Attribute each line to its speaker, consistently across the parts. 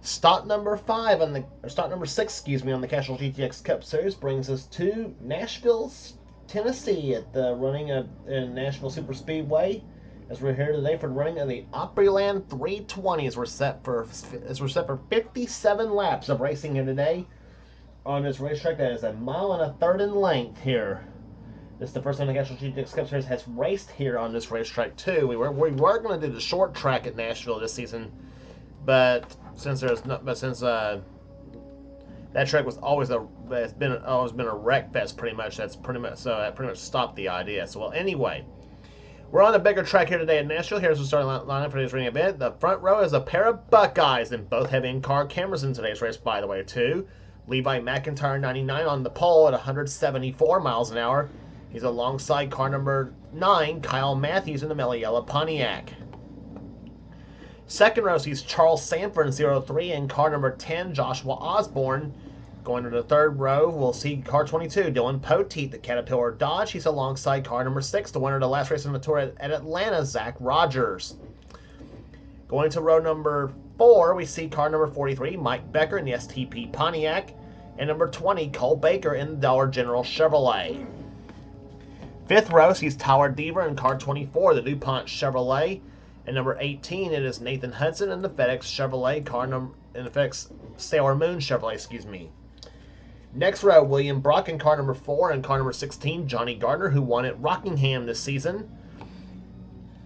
Speaker 1: Stop number 5 on the stop number 6, excuse me, on the Castrol GTX Cup Series brings us to Nashville, Tennessee, at the running of in Nashville Super Speedway. As we're here today for the running of the Opryland 320, as we're set for 57 laps of racing here today on this racetrack that is a mile and a third in length here. This is the first time the Castrol GTX Cup Series has raced here on this racetrack too. We were going to do the short track at Nashville this season, but since that track was always always been a wreck fest pretty much. That pretty much stopped the idea. So well, anyway, we're on the bigger track here today at Nashville. Here's the starting lineup for today's racing event. The front row is a pair of Buckeyes, and both have in-car cameras in today's race, by the way, too. Levi McIntyre, 99, on the pole at 174 miles an hour. He's alongside car number 9, Kyle Matthews, in the mellow yellow Pontiac. Second row sees Charles Sanford in 03 and car number 10, Joshua Osborne. Going to the third row, we'll see car 22, Dylan Poteet, the Caterpillar Dodge. He's alongside car number 6, the winner of the last race on the tour at Atlanta, Zach Rogers. Going to row number 4, we see car number 43, Mike Becker in the STP Pontiac, and number 20, Cole Baker in the Dollar General Chevrolet. Fifth row sees Tyler Deaver in car 24, the DuPont Chevrolet. And number 18, it is Nathan Hudson in the FedEx Chevrolet in the FedEx Sailor Moon Chevrolet, excuse me. Next row, William Brock in car number 4 and car number 16, Johnny Gardner, who won at Rockingham this season.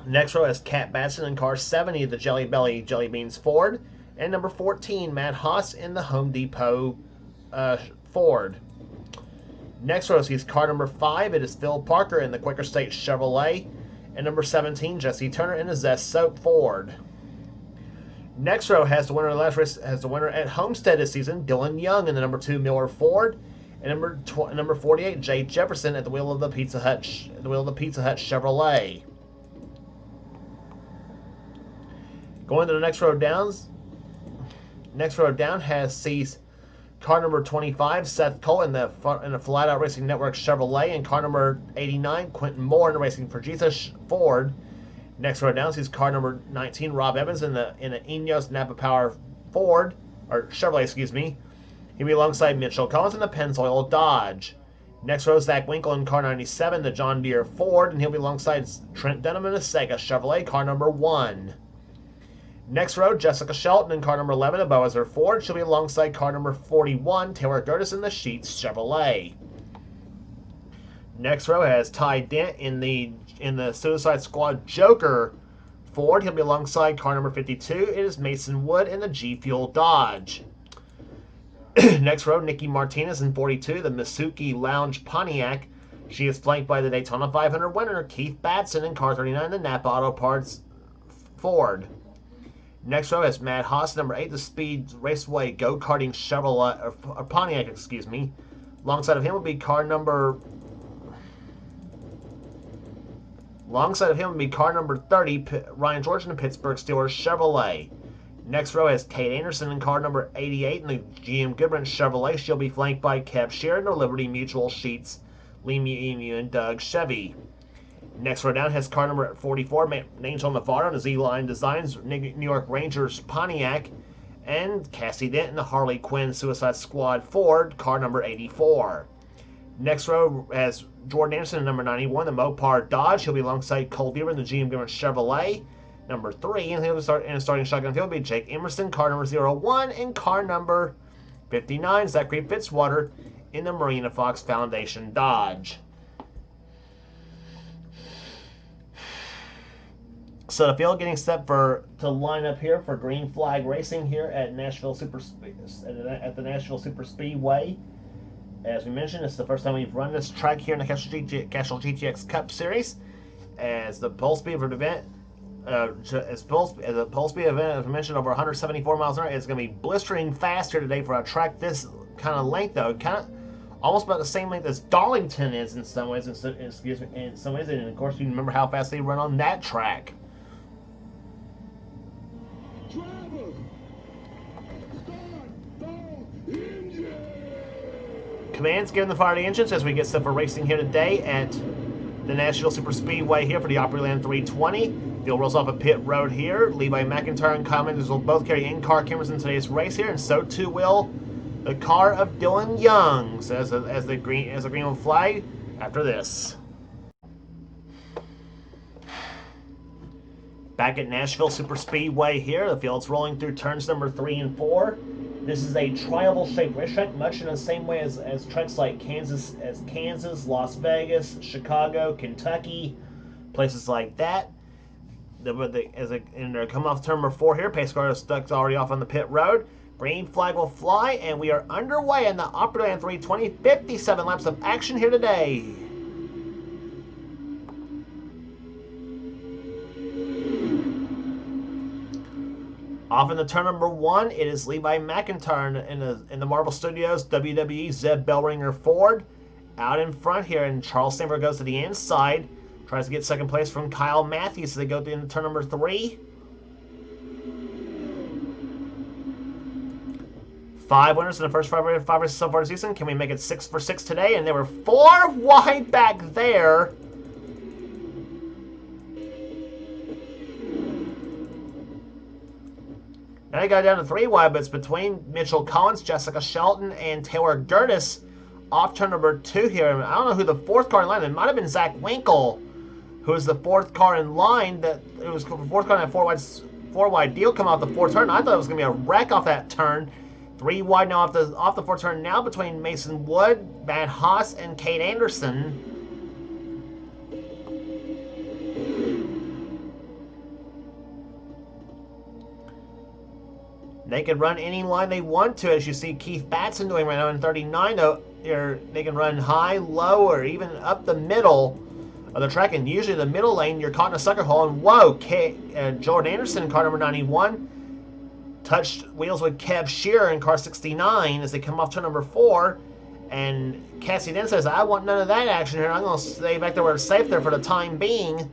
Speaker 1: Next row is Cat Batson in car 70, the Jelly Belly Jelly Beans Ford, and number 14, Matt Haas in the Home Depot Ford. Next row sees car number 5, it is Phil Parker in the Quaker State Chevrolet, and number 17, Jesse Turner in the Zest Soap Ford. Next row has the winner of the last race, has the winner at Homestead this season, Dylan Young in the number 2 Miller Ford, and number 48, Jay Jefferson at the wheel of the Pizza Hut Chevrolet. Going to the next row down. Next row down sees car number 25, Seth Cole in the Flat Out Racing Network Chevrolet, and car number 89, Quentin Moore in the Racing for Jesus Ford. Next row down sees car number 19, Rob Evans in the Ineos Napa Power Ford, or Chevrolet, excuse me. He'll be alongside Mitchell Collins in the Pennzoil Dodge. Next row, Zach Winkle in car 97, the John Deere Ford, and he'll be alongside Trent Denham in the Sega Chevrolet, car number 1. Next row, Jessica Shelton in car number 11, a Boazer Ford. She'll be alongside car number 41, Taylor Gertis in the Sheets Chevrolet. Next row has Ty Dent in the Suicide Squad Joker Ford. He'll be alongside car number 52. It is Mason Wood in the G Fuel Dodge. Next row, Nikki Martinez in 42, the Masuki Lounge Pontiac. She is flanked by the Daytona 500 winner, Keith Batson in car 39, the Napa Auto Parts Ford. Next row is Matt Haas, number 8, the Speed Raceway Go-Karting Chevrolet, or Pontiac, excuse me. Alongside of him will be car number 30, Ryan George in the Pittsburgh Steelers Chevrolet. Next row has Kate Anderson in car number 88 in the GM Goodwrench Chevrolet. She'll be flanked by Kev Sheridan or Liberty Mutual Sheets, Lee Emu, and Doug Chevy. Next row down has car number 44, Angel Navarro in the Z-Line Designs New York Rangers Pontiac, and Cassie Dent in the Harley Quinn Suicide Squad Ford, car number 84. Next row has Jordan Anderson in number 91, the Mopar Dodge. He'll be alongside Cole Beaver in the GM Goodwrench Chevrolet, number 3, and he'll be starting shotgun field will be Jake Emerson, car number 01, and car number 59, Zachary Fitzwater in the Marina Fox Foundation Dodge. So the field getting set to line up here for green flag racing here at Nashville at the Nashville Super Speedway. As we mentioned, it's the first time we've run this track here in the Castrol GTX Cup Series. As the pole speed of an event, as a pole speed event, as we mentioned, over 174 miles an hour, it's going to be blistering fast here today for a track this kind of length, though. Kind of almost about the same length as Darlington is in some ways. Excuse me, in some ways, and of course, you remember how fast they run on that track. Commands given the fire the engines as we get set for racing here today at the Nashville Super Speedway here for the Opryland 320. Field rolls off a pit road here. Levi McIntyre and Kyle Mendes will both carry in-car cameras in today's race here, and so too will the car of Dylan Youngs as the green will fly after this. Back at Nashville Superspeedway here, the field's rolling through turns number 3 and 4. This is a tri-oval-shaped racetrack, much in the same way as tracks like Kansas, Las Vegas, Chicago, Kentucky, places like that. And they're coming off turn number 4 here. Pace car is stuck already off on the pit road. Green flag will fly, and we are underway in the Opera Band 320. 57 laps of action here today. Off in the turn number 1, it is Levi McIntyre in the Marble Studios WWE Zeb Bellringer Ford. Out in front here, and Charles Stanford goes to the inside. Tries to get second place from Kyle Matthews as they go into turn number 3. 5 winners in the first 5 races so far this season. Can we make it 6 for 6 today? And they were 4 wide back there. Now they got down to 3 wide, but it's between Mitchell Collins, Jessica Shelton, and Taylor Gertis off turn number 2 here. I don't know who the 4th car in line. It might have been Zach Winkle, who was the 4th car in line. It was the 4th car in that 4 wide deal coming off the 4th turn. I thought it was going to be a wreck off that turn. 3 wide now off the 4th turn now between Mason Wood, Matt Haas, and Kate Anderson. They can run any line they want to, as you see Keith Batson doing right now in 39. They can run high, low, or even up the middle of the track. And usually the middle lane, you're caught in a sucker hole. And whoa, Jordan Anderson, car number 91, touched wheels with Kev Shearer in car 69 as they come off turn number 4. And Cassie then says, I want none of that action here. I'm going to stay back there where it's safe there for the time being.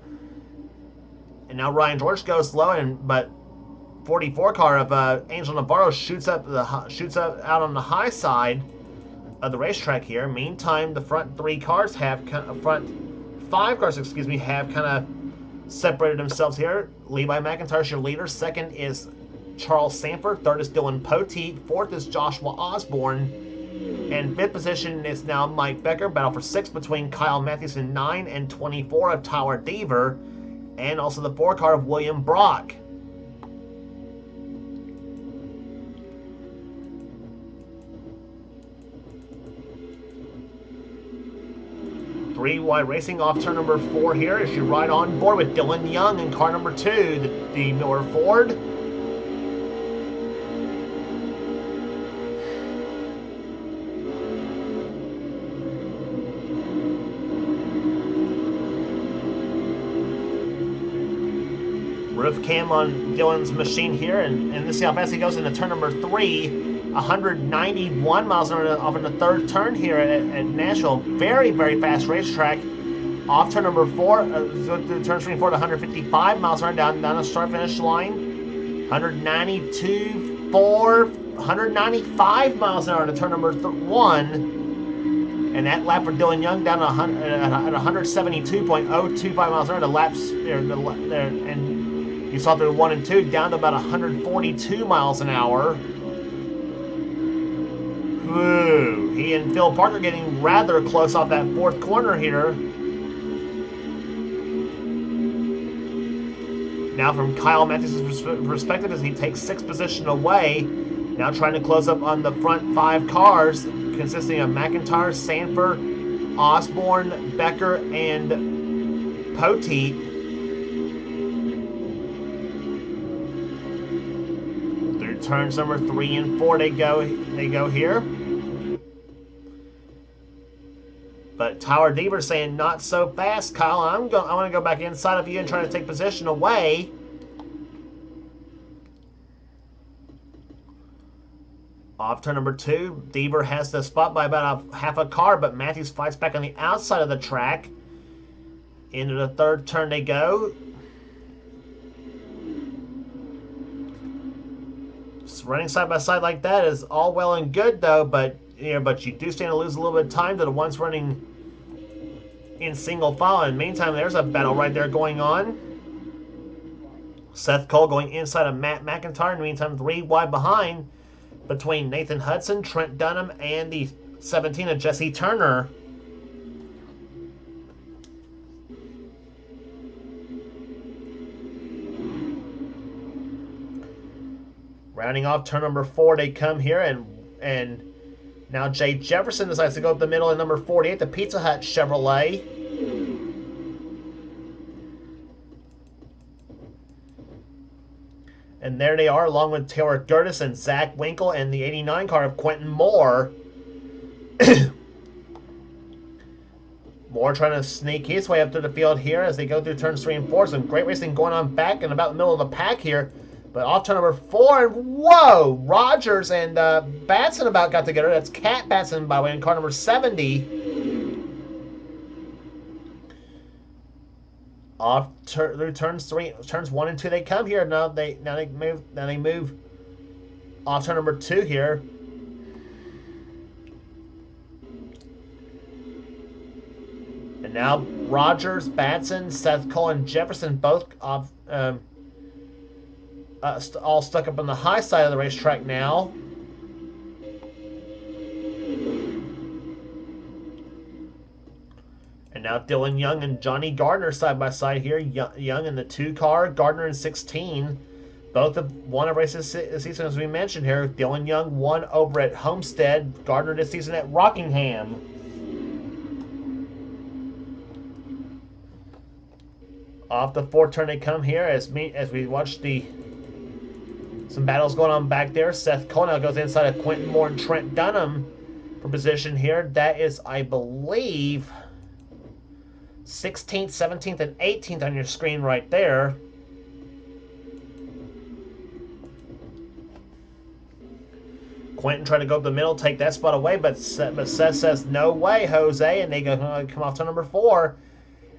Speaker 1: And now Ryan George goes low, but 44 car of Angel Navarro shoots up out on the high side of the racetrack here. Meantime, the front 5 cars have kind of separated themselves here. Levi McIntyre's your leader. Second is Charles Sanford. Third is Dylan Poteet. Fourth is Joshua Osborne. And 5th position is now Mike Becker. Battle for 6 between Kyle Matthews in 9 and 24 of Tyler Deaver. And also the 4 car of William Brock. Three wide racing off turn number 4 here as you ride on board with Dylan Young in car number 2, the Miller Ford. Roof cam on Dylan's machine here, and let's see how fast he goes into turn number 3. 191 miles an hour off in the 3rd turn here at Nashville. Very, very fast racetrack. Off turn number 4, turn 24 to 155 miles an hour down the start-finish line. 195 miles an hour to turn number 1. And that lap for Dylan Young down at 172.025 miles an hour. The laps there, and you saw through 1 and 2 down to about 142 miles an hour. Ooh, he and Phil Parker getting rather close off that 4th corner here. Now from Kyle Matthews' perspective as he takes 6th position away. Now trying to close up on the front 5 cars consisting of McIntyre, Sanford, Osborne, Becker, and Poteet. Through turns number 3 and 4 they go here. But Tyler Deaver saying, not so fast, Kyle. I want to go back inside of you and try to take position away. Off turn number 2, Deaver has the spot by about half a car, but Matthews fights back on the outside of the track. Into the 3rd turn they go. Just running side by side like that is all well and good, though, but you do stand to lose a little bit of time to the ones running in single file. In the meantime, there's a battle right there going on. Seth Cole going inside of Matt McIntyre. In the meantime, 3 wide behind between Nathan Hudson, Trent Dunham, and the 17 of Jesse Turner. Rounding off turn number 4, they come here, and now Jay Jefferson decides to go up the middle in number 48, the Pizza Hut Chevrolet. And there they are, along with Taylor Gertis and Zach Winkle and the 89 car of Quentin Moore. Moore trying to sneak his way up to the field here as they go through turns 3 and 4. Some great racing going on back in about the middle of the pack here. But off turn number 4, and whoa! Rogers and Batson about got together. That's Cat Batson, by the way, in car number 70. Off through turns 1 and 2, they come here. Now they move off turn number 2 here. And now Rogers, Batson, Seth Cole, and Jefferson both off. All stuck up on the high side of the racetrack now. And now Dylan Young and Johnny Gardner side by side here. Young in the 2 car, Gardner in 16. Both have won a race this season, as we mentioned here. Dylan Young won over at Homestead, Gardner this season at Rockingham. Off the 4th turn they come here as we watch some battles going on back there. Seth Cole now goes inside of Quentin Moore and Trent Dunham for position here. That is, I believe, 16th, 17th, and 18th on your screen right there. Quentin trying to go up the middle, take that spot away, but Seth says, no way, Jose, and they come off to number 4.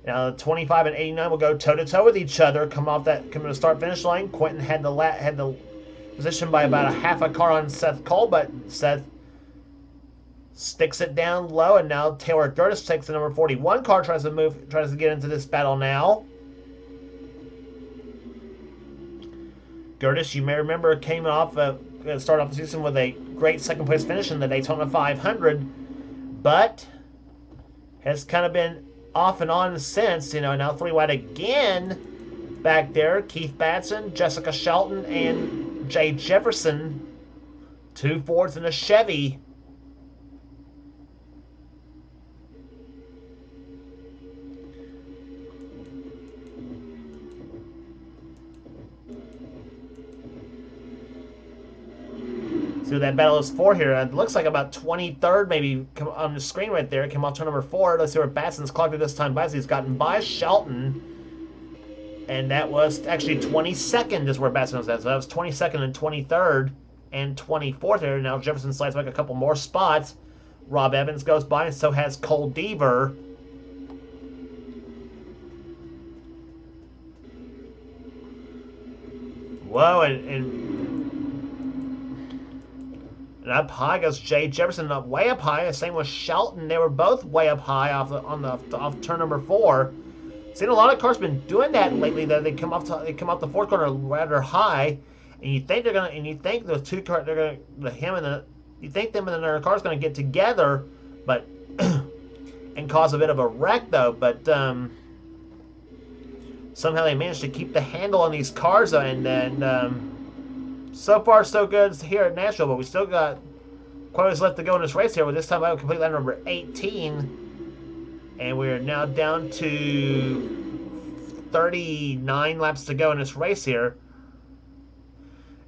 Speaker 1: Now, the 25 and 89 will go toe-to-toe with each other, come to the start-finish line. Quentin had the position by about a half a car on Seth Cole, but Seth sticks it down low, and now Taylor Gertis takes the number 41 car, tries to get into this battle now. Gertis, you may remember, came off started off the season with a great second-place finish in the Daytona 500, but has kind of been off and on since. Now 3 wide again back there. Keith Batson, Jessica Shelton, and Jay Jefferson. 2 Fords and a Chevy. See what that battle is for here. It looks like about 23rd, maybe, on the screen right there. Came off turn number 4. Let's see where Batson's clocked at this time by. So he's gotten by Shelton. And that was actually 22nd is where Batson was at. So that was 22nd and 23rd and 24th there. Now Jefferson slides back a couple more spots. Rob Evans goes by, and so has Cole Deaver. Whoa, and up high goes Jay Jefferson, up way up high. Same with Shelton. They were both way up high off turn number 4. Seen a lot of cars been doing that lately. That they come off the 4th corner rather high, and you think those 2 cars, you think them and their car's gonna get together, but and cause a bit of a wreck though. But somehow they managed to keep the handle on these cars, and then. So far, so good here at Nashville, but we still got quite a ways left to go in this race here. With this time, I will complete lap number 18, and we're now down to 39 laps to go in this race here.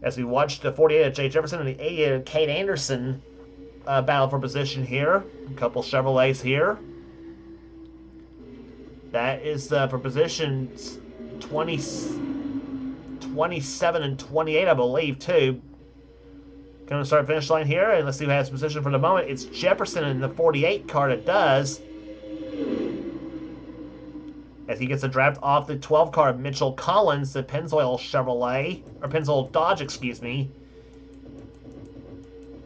Speaker 1: As we watch the 48 of Jay Jefferson and the 88 of Kate Anderson battle for position here. A couple Chevrolets here. That is for positions 27 and 28, I believe, too. Going to start finish line here, and let's see who has position for the moment. It's Jefferson in the 48 car that does. As he gets a draft off the 12 car of Mitchell Collins, the Pennzoil Chevrolet, or Pennzoil Dodge, excuse me.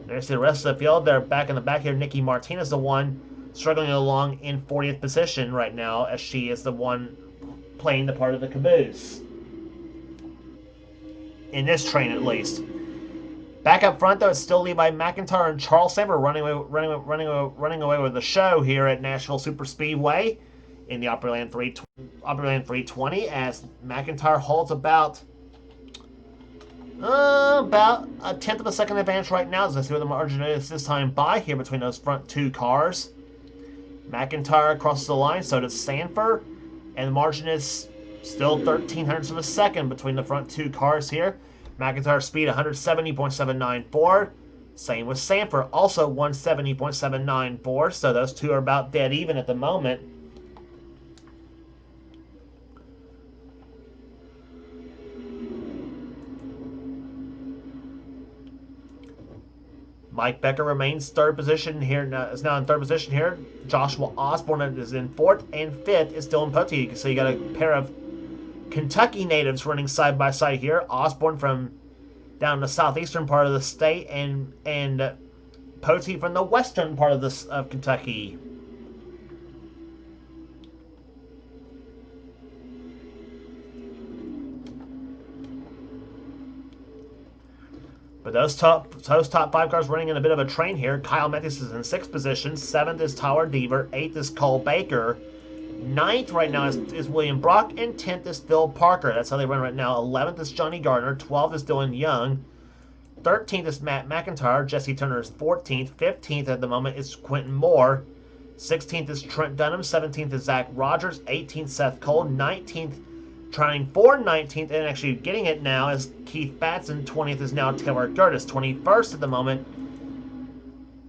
Speaker 1: There's the rest of the field. They're back in the back here. Nikki Martinez, the one struggling along in 40th position right now, as she is the one playing the part of the caboose. in this train at least. Back up front, though, it's still Levi McIntyre and Charles Saber running away with the show here at Nashville Super Speedway in the Opryland 320 as McIntyre holds about a tenth of a second advance right now. As I see what the margin is this time by here between those front two cars. McIntyre crosses the line, so does Sanford, and the margin is still 0.13 of a second between the front two cars here. McIntyre speed 170.794. Same with Sanford, also 170.794. So those two are about dead even at the moment. Mike Becker remains third position here. Is now in third position here. Joshua Osborne is in fourth, and fifth is Dylan Poteet. You can see you got a pair of Kentucky natives running side by side here. Osborne from down the southeastern part of the state, and Poteet from the western part of Kentucky. But those top five cars running in a bit of a train here. Kyle Matthews is in sixth position. Seventh is Tyler Deaver. Eighth is Cole Baker. Ninth right now is William Brock, and 10th is Phil Parker. That's how they run right now. 11th is Johnny Gardner. 12th is Dylan Young. 13th is Matt McIntyre. Jesse Turner is 14th. 15th at the moment is Quentin Moore. 16th is Trent Dunham. 17th is Zach Rogers. 18th, Seth Cole. 19th, trying for 19th and actually getting it now is Keith Batson. 20th is now Taylor Gertis. 21st at the moment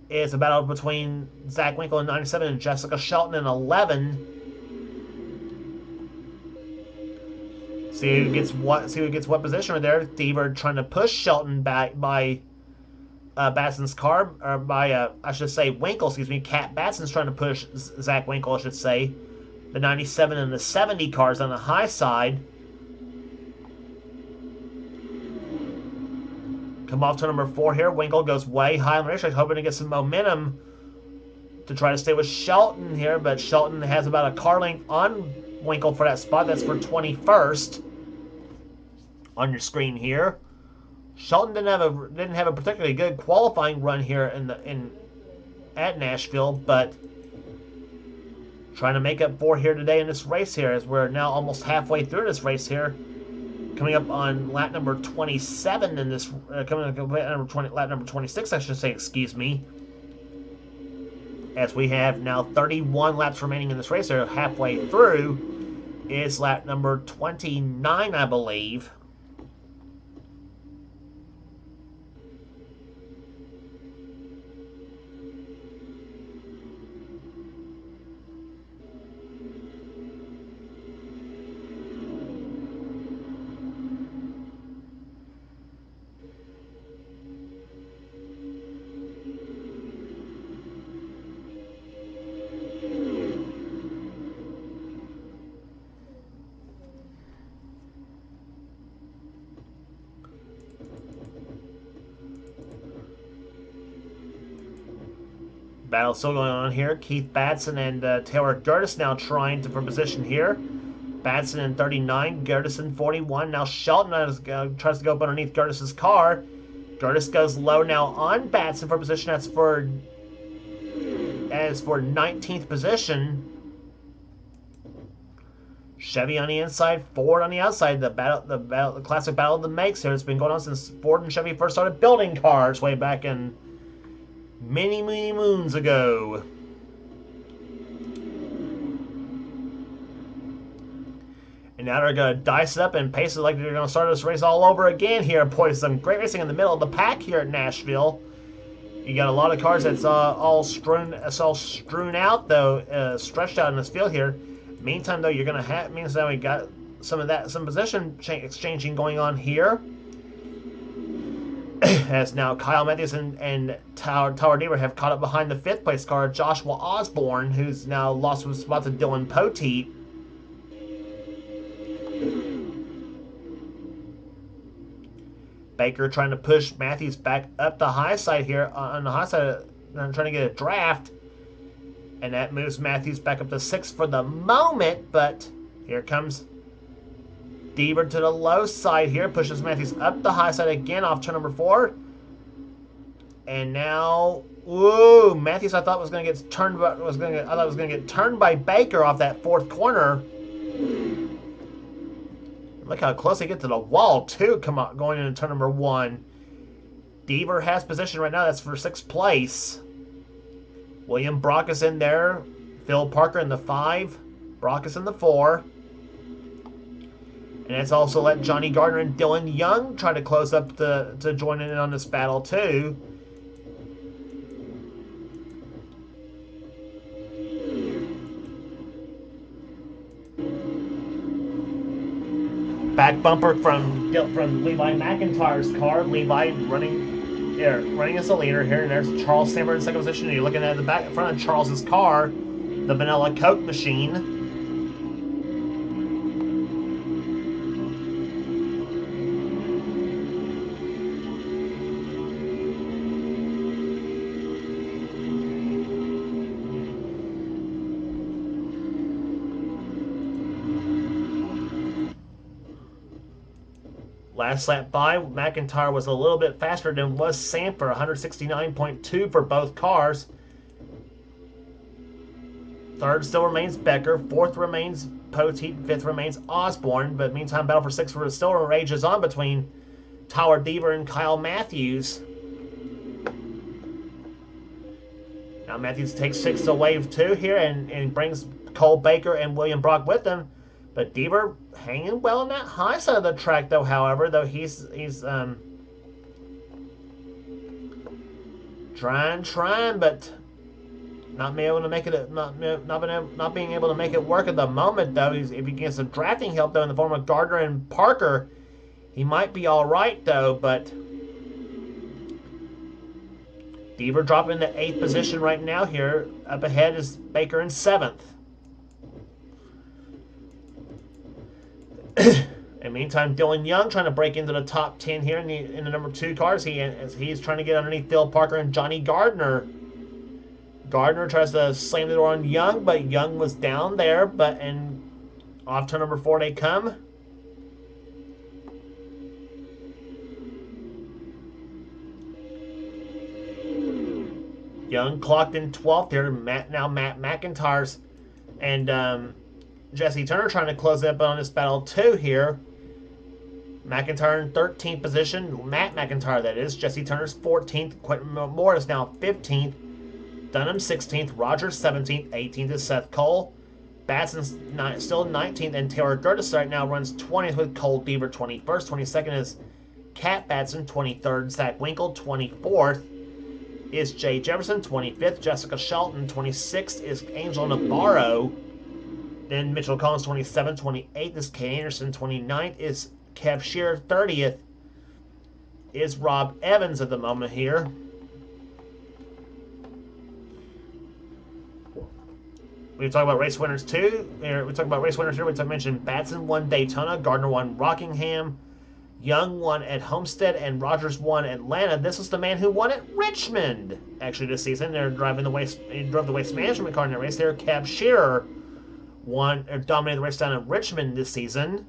Speaker 1: is a battle between Zach Winkle in 97 and Jessica Shelton in 11. See who gets what position right there. Deaver trying to push Shelton back by Batson's car, or by I should say Winkle. Excuse me. Cat Batson's trying to push Zach Winkle. I should say. The 97 and the 70 cars on the high side. Come off to number 4 here. Winkle goes way high on the racetrack, hoping to get some momentum to try to stay with Shelton here, but Shelton has about a car length on Winkle for that spot. That's for 21st on your screen here. Shelton didn't have a particularly good qualifying run here at Nashville, but trying to make up for here today in this race here, as we're now almost halfway through this race here, coming up on lap number 27 in this coming up lap number 26, I should say, excuse me, as we have now 31 laps remaining in this race here. Halfway through is lap number 29, I believe. Battle still going on here. Keith Batson and Taylor Gertis now trying for position here. Batson in 39, Gertis in 41. Now Shelton tries to go up underneath Gertis's car. Gertis goes low now on Batson for position. That's for 19th position. Chevy on the inside, Ford on the outside. The classic battle of the makes here. It's been going on since Ford and Chevy first started building cars way back in many moons ago. And now they're going to dice it up and pace it like they're going to start this race all over again here. Boy, some great racing in the middle of the pack here at Nashville. You got a lot of cars that's all strewn out, though, stretched out in this field here. Meantime, though, you're going to have, means that we got some position exchanging going on here. As now Kyle Matthews and Tower Deaver have caught up behind the 5th place car, Joshua Osborne, who's now lost his spot to Dylan Poteet. Baker trying to push Matthews back up the high side here, on the high side, trying to get a draft. And that moves Matthews back up to 6th for the moment, but here comes Deaver to the low side here, pushes Matthews up the high side again off turn number 4. And now, ooh, Matthews I thought was going to get turned, I thought was going to get turned by Baker off that 4th corner. Look how close they get to the wall too. Come on, going into turn number 1. Deaver has position right now. That's for 6th place. William Brock is in there. Phil Parker in the 5. Brock is in the 4. And that's also let Johnny Gardner and Dylan Young try to close up to join in on this battle too. Back bumper from Levi McIntyre's car. Levi running as the leader here, and there's Charles Sammer in 2nd position. And you're looking at the back in front of Charles's car, the Vanilla Coke machine. Last lap by, McIntyre was a little bit faster than was Samper, 169.2 for both cars. 3rd still remains Becker. 4th remains Poteet. 5th remains Osborne. But meantime, battle for 6th still rages on between Tyler Deaver and Kyle Matthews. Now Matthews takes 6th away too here and brings Cole Baker and William Brock with him. But Deaver hanging well on that high side of the track, though. However, he's trying, but not being able to make it. Not being able to make it work at the moment, though. If he gets some drafting help, though, in the form of Gardner and Parker, he might be all right, though. But Deaver dropping to 8th position right now. Here, up ahead is Baker in 7th. And meantime, Dylan Young trying to break into the top 10 here in the number 2 cars. He's trying to get underneath Phil Parker and Johnny Gardner. Gardner tries to slam the door on Young, but Young was down there. And off turn number 4 they come. Young clocked in 12th here. Matt McIntyre's and Jesse Turner trying to close up on this battle too here. McIntyre in 13th position. Matt McIntyre, that is. Jesse Turner's 14th. Quentin Moore is now 15th. Dunham 16th. Rogers 17th. 18th is Seth Cole. Batson's still 19th. And Taylor Gertis right now runs 20th with Cole Deaver 21st. 22nd is Cat Batson. 23rd, Zach Winkle. 24th is Jay Jefferson. 25th, Jessica Shelton. 26th is Angel Navarro. Then Mitchell Collins, 27th. 28th is Kay Anderson. 29th is Kev Shearer. 30th is Rob Evans at the moment here. We talk about race winners too. We talk about race winners here. We mentioned Batson won Daytona, Gardner won Rockingham, Young won at Homestead, and Rogers won Atlanta. This was the man who won at Richmond actually this season. They're driving the waste. He drove the waste management car in that race there. Kev Shearer dominated the race down in Richmond this season.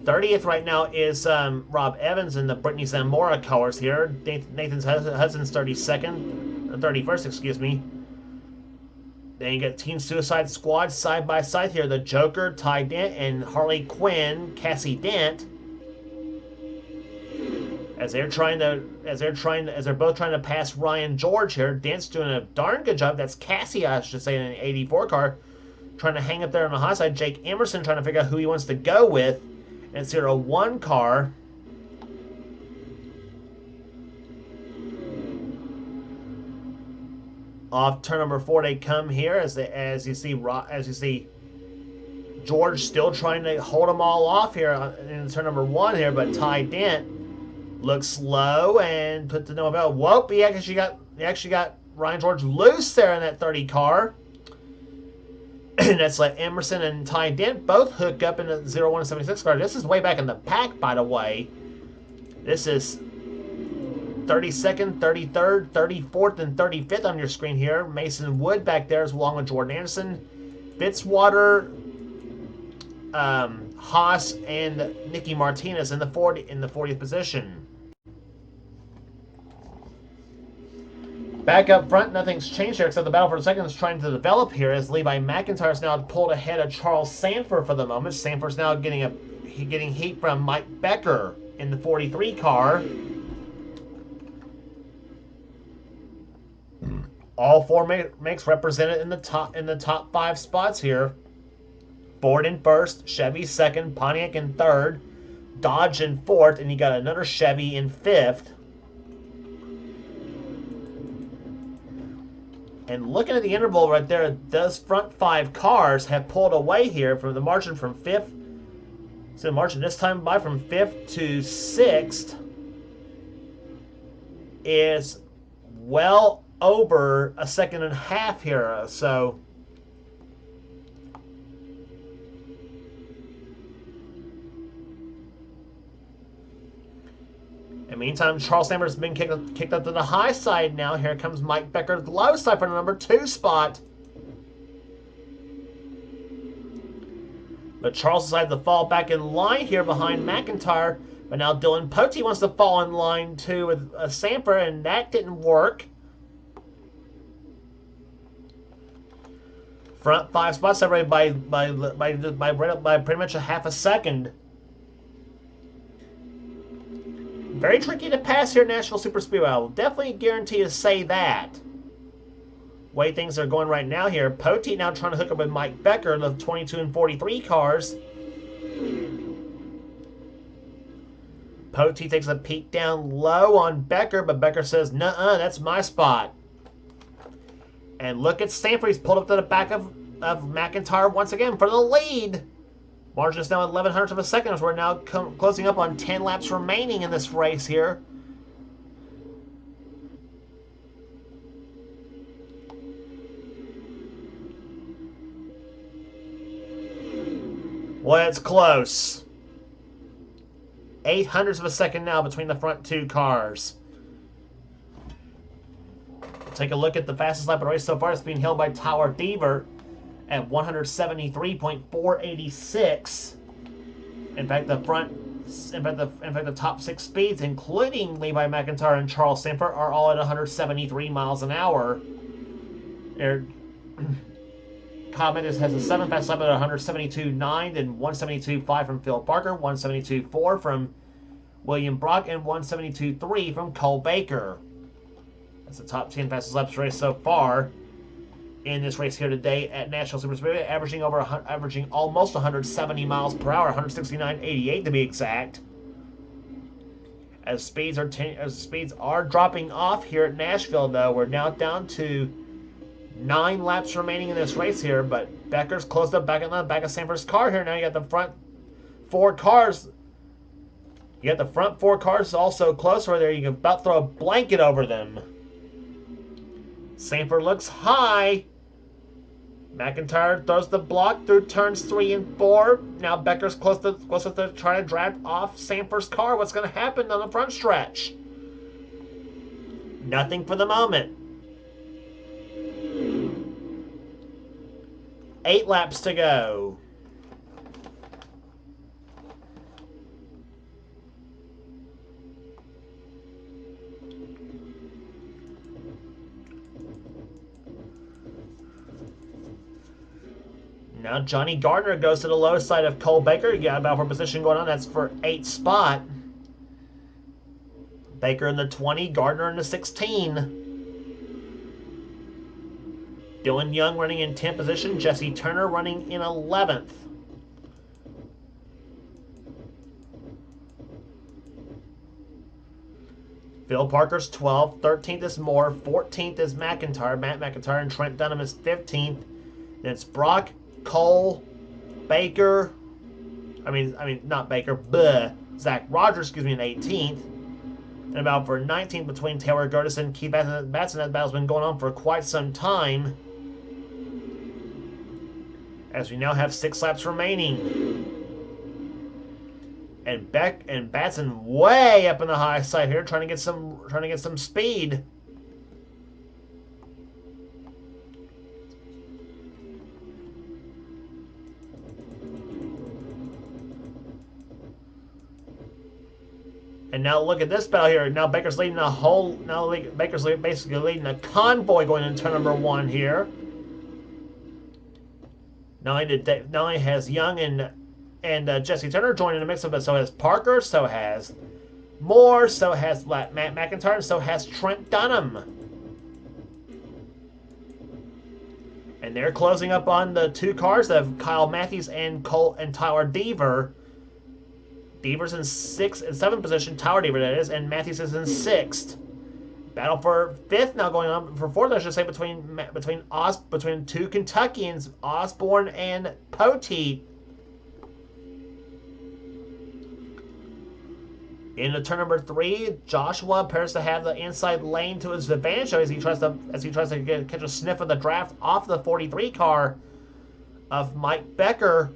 Speaker 1: '30th right now is Rob Evans in the Brittany Zamora colors here. Nathan Hudson's 31st, excuse me. Then you get Teen Suicide Squad side by side here. The Joker, Ty Dent, and Harley Quinn, Cassie Dent. As they're both trying to pass Ryan George here. Dent's doing a darn good job. That's Cassie, I should say, in an 84 car, trying to hang up there on the high side. Jake Emerson trying to figure out who he wants to go with. And it's 01 car. Off turn number 4 they come here as you see George still trying to hold them all off here in turn number 1 here, but Ty Dent looks low and put the no avail. Whoop! He actually got Ryan George loose there in that 30 car. And that's let Emerson and Ty Dent both hook up in the 0176 car. This is way back in the pack, by the way. This is 32nd, 33rd, 34th, and 35th on your screen here. Mason Wood back there, along with Jordan Anderson, Fitzwater, Haas, and Nicky Martinez in the 40th position. Back up front, nothing's changed here except the battle for the second is trying to develop here as Levi McIntyre is now pulled ahead of Charles Sanford for the moment. Sanford's now getting heat from Mike Becker in the 43 car. All four makes represented in the top 5 spots here. Ford in first, Chevy second, Pontiac in third, Dodge in fourth, and you got another Chevy in fifth. And looking at the interval right there, those front 5 cars have pulled away here from the margin from 5th. So the margin this time by from 5th to 6th is well over a second and a half here. So in the meantime, Charles Sanders has been kicked up to the high side now. Here comes Mike Becker to the low side for the number 2 spot. But Charles decided to fall back in line here behind McIntyre. But now Dylan Pote wants to fall in line too with Sanford, and that didn't work. Front 5 spots separated by pretty much a half a second. Very tricky to pass here at Nashville Super Speedway. I will definitely guarantee to say that. Way things are going right now here. Pote now trying to hook up with Mike Becker in the 22 and 43 cars. Pote takes a peek down low on Becker, but Becker says, "Nuh-uh, that's my spot." And look at Sanford. He's pulled up to the back of McIntyre once again for the lead. Margin is now 11/100 of a second as we're now closing up on 10 laps remaining in this race here. Well, it's close. 0.08 of a second now between the front 2 cars. We'll take a look at the fastest lap of the race so far. It's being held by Tyler Deaver at 173.486. In fact, the top 6 speeds, including Levi McIntyre and Charles Sanford, are all at 173 miles an hour. Comet has a 7th fast lap at 172.9, then 172.5 from Phil Parker, 172.4 from William Brock, and 172.3 from Cole Baker. That's the top 10 fastest laps race so far in this race here today at Nashville Super Speedway, averaging almost 170 miles per hour, 169.88 to be exact. As speeds are dropping off here at Nashville, though, we're now down to 9 laps remaining in this race here, but Becker's closed up back in the back of Sanford's car here. Now you got the front 4 cars. You got the front 4 cars also close right there. You can about throw a blanket over them. Sanford looks high. McIntyre throws the block through turns 3 and 4. Now Becker's close to trying to drag off Sanford's car. What's going to happen on the front stretch? Nothing for the moment. 8 laps to go. Now Johnny Gardner goes to the low side of Cole Baker. You got a battle for position going on. That's for 8th spot. Baker in the 20, Gardner in the 16. Dylan Young running in 10th position. Jesse Turner running in 11th. Phil Parker's 12th. 13th is Moore. 14th is McIntyre. Matt McIntyre, and Trent Dunham is 15th. Then it's Brock, Cole, Baker. Not Baker. Zach Rogers, in 18th. And about for 19th between Taylor Gertis and Keith Batson. That battle's been going on for quite some time. As we now have 6 laps remaining. And Batson way up in the high side here, trying to get some speed. And now look at this battle here. Now Baker's leading a whole. Now Baker's basically leading a convoy going into turn number 1 here. Not only has Young and Jesse Turner joining the mix, but so has Parker, so has Moore, so has Matt McIntyre, and so has Trent Dunham. And they're closing up on the 2 cars of Kyle Matthews and Tyler Deaver. Deaver's in 6th and 7th position, Tyler Deaver that is, and Matthews is in 6th. Battle for 5th now going on for 4th, I should say, between 2 Kentuckians, Osborne and Poteet. Into turn number 3, Joshua appears to have the inside lane to his advantage as he tries to catch a sniff of the draft off the 43 car of Mike Becker.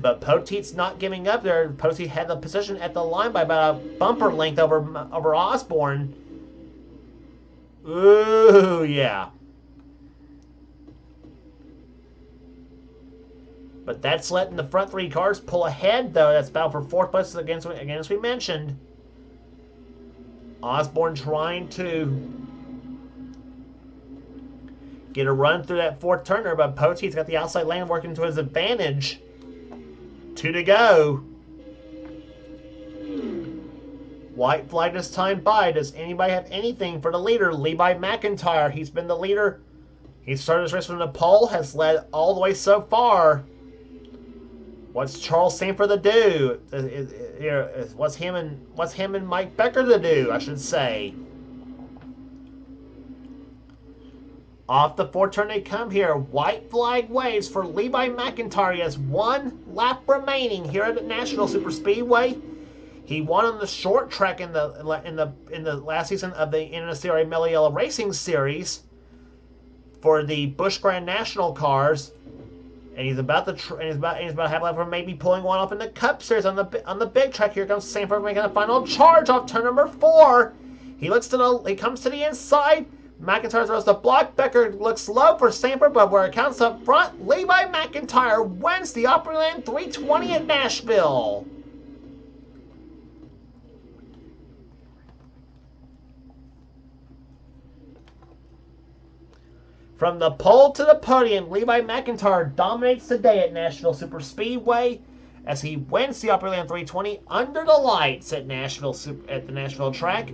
Speaker 1: But Poteet's not giving up there. Poteet had the position at the line by about a bumper length over Osborne. Ooh, yeah. But that's letting the front 3 cars pull ahead, though. That's battle for 4th place again, as we mentioned. Osborne trying to get a run through that 4th turner, but Poteet's got the outside lane working to his advantage. 2 to go. White flag this time by. Does anybody have anything for the leader? Levi McIntyre. He's been the leader. He started his race from the pole, has led all the way so far. What's Charles Sanford to do? What's him and Mike Becker to do, I should say. Off the 4th turn they come here. White flag waves for Levi McIntyre. He has 1 lap remaining here at the National Superspeedway. He won on the short track in the last season of the NNSCRA Mellow Yellow Racing Series for the Busch Grand National cars. And he's about to have a lap, maybe pulling one off in the Cup Series on the big track. Here comes Sanford making a final charge off turn number 4. He comes to the inside. McIntyre throws the block. Becker looks low for Sanford, but where it counts up front, Levi McIntyre wins the Opryland 320 at Nashville. From the pole to the podium, Levi McIntyre dominates the day at Nashville Superspeedway as he wins the Opryland 320 under the lights at the Nashville track.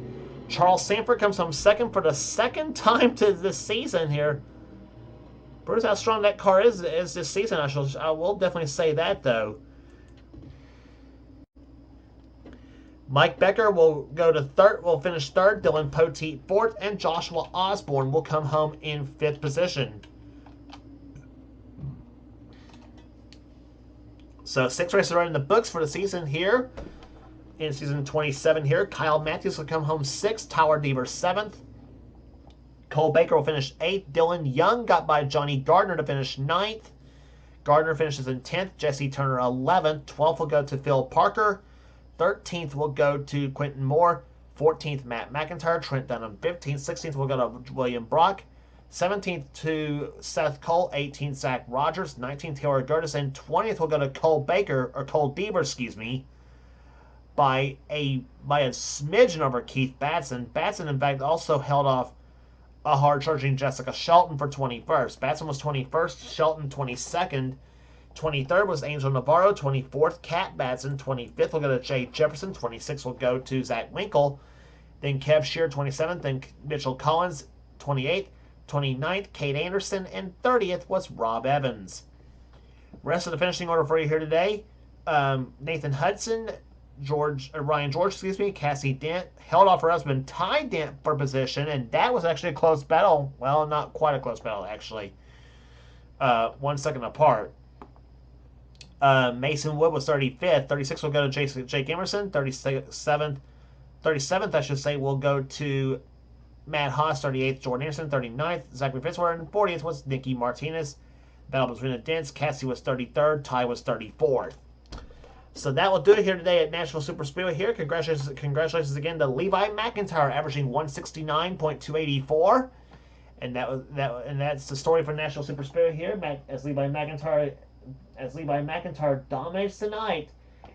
Speaker 1: Charles Sanford comes home 2nd for the 2nd time to this season here. Bruce, how strong that car is this season, I will definitely say that, though. Mike Becker will finish 3rd, Dylan Poteet 4th, and Joshua Osborne will come home in 5th position. So 6 races are in the books for the season here. In season 27 here, Kyle Matthews will come home 6th, Tyler Deaver 7th. Cole Baker will finish 8th. Dylan Young got by Johnny Gardner to finish 9th. Gardner finishes in 10th. Jesse Turner 11th. 12th will go to Phil Parker. 13th will go to Quentin Moore. 14th, Matt McIntyre. Trent Dunham 15th. 16th will go to William Brock. 17th to Seth Cole. 18th, Zach Rogers. 19th, Taylor Gertis. And 20th will go to Cole Deaver, excuse me, by a smidgen over Keith Batson. Batson, in fact, also held off a hard-charging Jessica Shelton for 21st. Batson was 21st. Shelton 22nd. 23rd was Angel Navarro. 24th, Kat Batson. 25th will go to Jay Jefferson. 26th will go to Zach Winkle. Then Kev Shear, 27th. Then Mitchell Collins, 28th. 29th, Kate Anderson. And 30th was Rob Evans. Rest of the finishing order for you here today. Nathan Hudson, Ryan George, Cassie Dent held off her husband Ty Dent for position, and that was actually a close battle. Well, not quite a close battle, actually. 1 second apart. Mason Wood was 35th. 36th will go to Jake Emerson. 37th, I should say, will go to Matt Haas. 38th, Jordan Anderson. 39th, Zachary Fitzwater. And 40th was Nicky Martinez. Battle between the Dents. Cassie was 33rd. Ty was 34th. So that will do it here today at Nashville Super Speedway here. Congratulations again to Levi McIntyre, averaging 169.284. And that's the story for Nashville Super Speedway here. As Levi McIntyre dominates tonight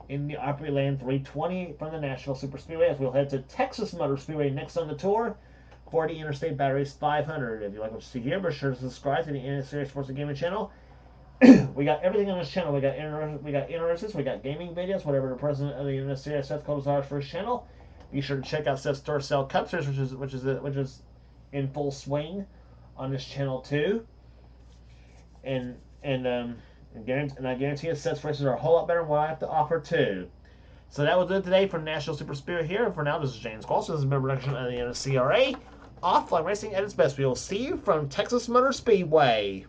Speaker 1: in the Opry Land 320 from the Nashville Super Speedway, as we'll head to Texas Motor Speedway next on the tour for the Interstate Batteries 500. If you like what you see here, be sure to subscribe to the NNSCRA Sports and Gaming channel. We got everything on this channel. We got interests, we got gaming videos, whatever the president of the NNSCRA Seth calls our first channel. Be sure to check out Seth's Duracell Cup Series, which is in full swing on this channel too. And I guarantee you Seth's races are a whole lot better than what I have to offer too. So that was it today from National Super Speedway here. And for now, this is James Qualls. This has been a production of the NNSCRA. Offline Racing at its best. We will see you from Texas Motor Speedway.